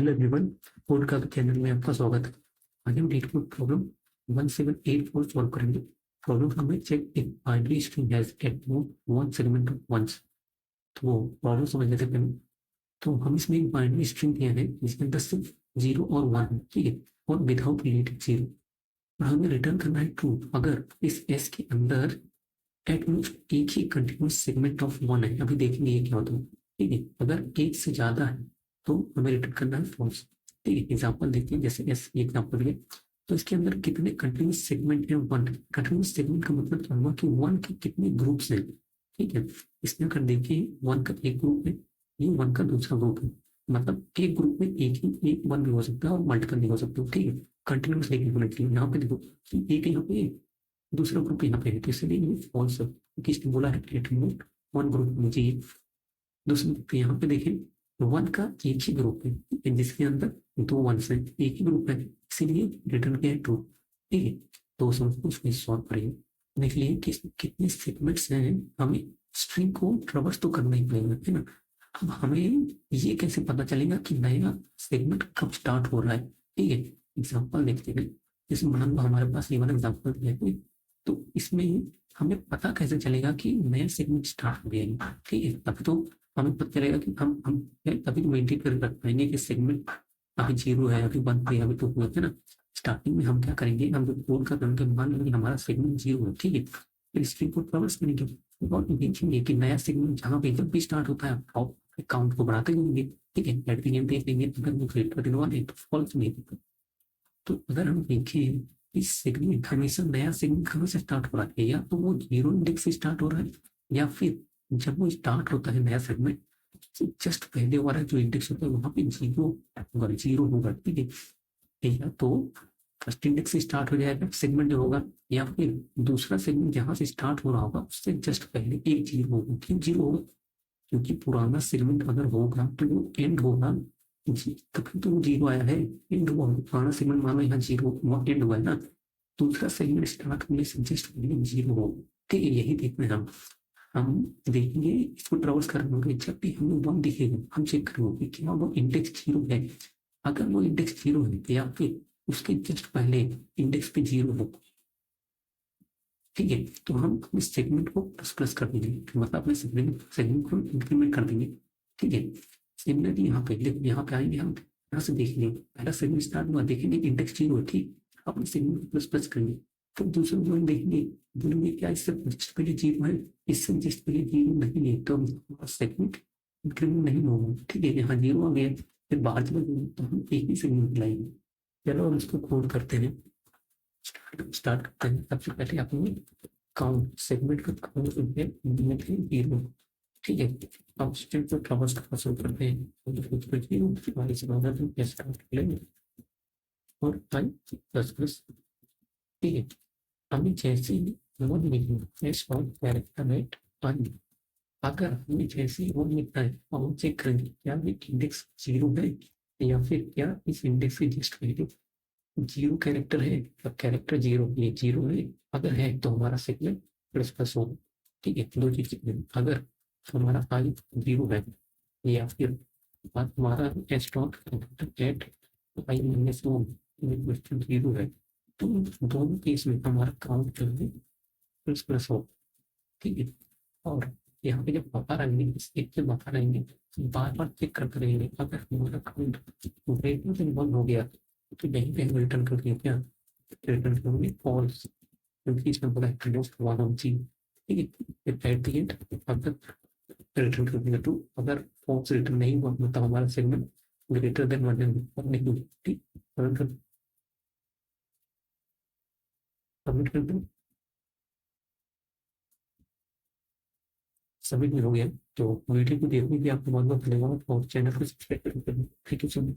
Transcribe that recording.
Hello everyone, code का channel में आपका स्वागत है। आज हम लीड कोड प्रॉब्लम 1784 सॉल्व करेंगे। प्रॉब्लम हमें check if binary string has at most one segment of ones. तो प्रॉब्लम समझ लेते हैं पहले। तो हम इसमें एक बाइनरी स्ट्रिंग दिया है जिसके अंदर सिर्फ 0 और 1 है, ठीक है, और विदाउट रिलेटेड 0, और हमें रिटर्न करना है ट्रू अगर इस एस के अंदर एट मोस्ट एक ही कंटिन्यूस सेगमेंट ऑफ 1 है। अभी देखेंगे ये क्या होता है, ठीक है। अगर एक से ज्यादा है तो हमें रिटर्न करना है फॉल्स, ठीक है। एग्जांपल देखते हैं, जैसे एस एग्जांपल है, तो इसके अंदर कितने कंटिन्यूस सेगमेंट है? 1। कंटिन्यूस सेगमेंट का मतलब क्या हुआ कि 1 के कितने ग्रुप्स हैं, ठीक है। इसमें अगर देखिए 1 का एक ग्रुप है, ये 1 का दूसरा ग्रुप है, मतलब एक ग्रुप में एक 1 भी हो सकता है और मल्टीपल भी हो सकता है, ठीक है। कंटिन्यूस लेकिन होना चाहिए। यहाँ पे देखो कि एक यहाँ पे दूसरा ग्रुप यहाँ पे है, तो इसलिए ये फॉल्स है क्योंकि इसने बोला है एट मोस्ट 1 ग्रुप मुझे ये। दूसरा तो यहाँ पे देखें 1 का एक ही ग्रुप है जिसके अंदर 2 1s हैं, एक ही ग्रुप है, इसीलिए रिटर्न किया है ट्रू, ठीक है। तो उसमें सॉल्व करेंगे, देख लिए कि कितने सेगमेंट्स हैं। हमें स्ट्रिंग को ट्रवर्स तो करना ही पड़ेगा, है ना। अब हमें ये कैसे पता चलेगा कि नया सेगमेंट कब स्टार्ट हो रहा है, ठीक है। एग्जाम्पल देखते हैं, जैसे मान लो हमारे पास ये वाला एग्जाम्पल है कोई, तो इसमें हमें पता कैसे चलेगा कि नया सेगमेंट स्टार्ट हो गया है, ठीक है। तभी तो हमें पता चलेगा कि हम तभी तो मेंटेन कर रख पाएंगे कि सेगमेंट अभी 0 है, अभी 1 है, अभी 2 है ना। स्टार्टिंग में हम क्या करेंगे, हम जब कोड का करके मान लेंगे हमारा सेगमेंट 0 है, ठीक है। फिर स्ट्रिंग को ट्रैवर्स करेंगे और देखेंगे कि नया सेगमेंट जहाँ पे जब भी स्टार्ट होता है और काउंट को बढ़ाते जाएंगे, ठीक है। एट द एंड देख लेंगे अगर वो ग्रेटर देन 1 है तो फॉल्स नहीं होगा। तो अगर हम देखें इस सेगमेंट हमेशा नया सेगमेंट कहाँ से स्टार्ट हो रहा है, या तो वो 0 इंडेक्स से स्टार्ट हो रहा है, या फिर जब वो स्टार्ट होता है नया सेगमेंट जस्ट पहले वाला जो इंडेक्स होता है वहां पे 0 होगा, ठीक है। या तो फर्स्ट इंडेक्स से स्टार्ट हो जाएगा सेगमेंट जो होगा, या फिर दूसरा सेगमेंट जहां से स्टार्ट हो रहा होगा उससे जस्ट पहले एक 0 होगा। क्यों 0 होगा? क्योंकि पुराना सेगमेंट अगर होगा तो वो एंड होगा, तभी तो वो 0 आया है, एंड हुआ। पुराना सेगमेंट मानो यहाँ 0 एंड हुआ है ना, दूसरा सेगमेंट स्टार्ट होने से जस्ट पहले 0 होगा, ठीक है। यही देखना है हम देखेंगे इसको ट्रेवर्स करने जब भी हमें 1 दिखेगा हम चेक करेंगे कि क्या वो इंडेक्स 0 है। अगर वो इंडेक्स 0 है या फिर उसके जस्ट पहले इंडेक्स पे 0 हो, ठीक है, तो हम इस सेगमेंट को प्लस प्लस कर देंगे, मतलब अपने सेगमेंट को इंक्रीमेंट कर देंगे, ठीक है। सिमिलरली यहाँ पे आएंगे, हम यहाँ से देख लेंगे पहला सेगमेंट स्टार्ट हुआ, देखेंगे इंडेक्स 0 है, ठीक। अपने सेगमेंट को प्लस प्लस करेंगे, फिर दूसरे में देखेंगे, बोलेंगे क्या इससे जस्ट पहले 0 है, इससे जस्ट पहले 0 नहीं है, तो हमारा सेगमेंट इंक्रीमेंट नहीं होगा, ठीक है। यहाँ 0 आ गया, फिर बाहर चले तो हम एक ही सेगमेंट लाएंगे। चलो हम इसको कोड करते हैं, स्टार्ट करते हैं। सबसे पहले आपने काउंट सेगमेंट का काउंट इंक्रीमेंट है 0, ठीक है। अब स्ट्रिंग को ट्रैवर्स करना शुरू करते हैं, तो 0 हमारी समाधान हम कैसे स्टार्ट कर लेंगे और आई प्लस प्लस, ठीक है। अभी जैसे ही वन लिखेंगे एस और कैरेक्टर एट आई, अगर हमें जैसे ही वन लिखना है हम चेक करेंगे क्या ये इंडेक्स 0 है, या फिर क्या इस इंडेक्स के जस्ट पहले 0 कैरेक्टर है, अब कैरेक्टर 0 ये 0 है, अगर है तो हमारा सेगमेंट प्लस प्लस होगा, ठीक है। दो चीज, अगर हमारा आई 0 है या फिर हमारा एस डॉट एट आई माइनस 1 0 है, तो दोनों केस में हमारा काउंट जो है प्लस प्लस हो, ठीक है। और यहाँ पे जब बाहर आएंगे इस एक से बाहर आएंगे बार बार चेक करते रहेंगे, अगर हमारा काउंट ग्रेटर देन 1 हो गया तो यहीं पे हम रिटर्न कर दिए क्या, रिटर्न करेंगे फॉल्स, क्योंकि इसमें बोला है मोस्ट वन ऑफ जी, ठीक है। फिर एट द एंड अगर रिटर्न कर देंगे टू, अगर फॉल्स रिटर्न नहीं हुआ मतलब हमारा सेगमेंट ग्रेटर देन 1 नहीं, ठीक। सबमिट कर दें, सबमिट भी हो गया। तो वीडियो को देखने के लिए आपको बहुत बहुत धन्यवाद और चैनल को सब्सक्राइब करें, थैंक यू सो मच।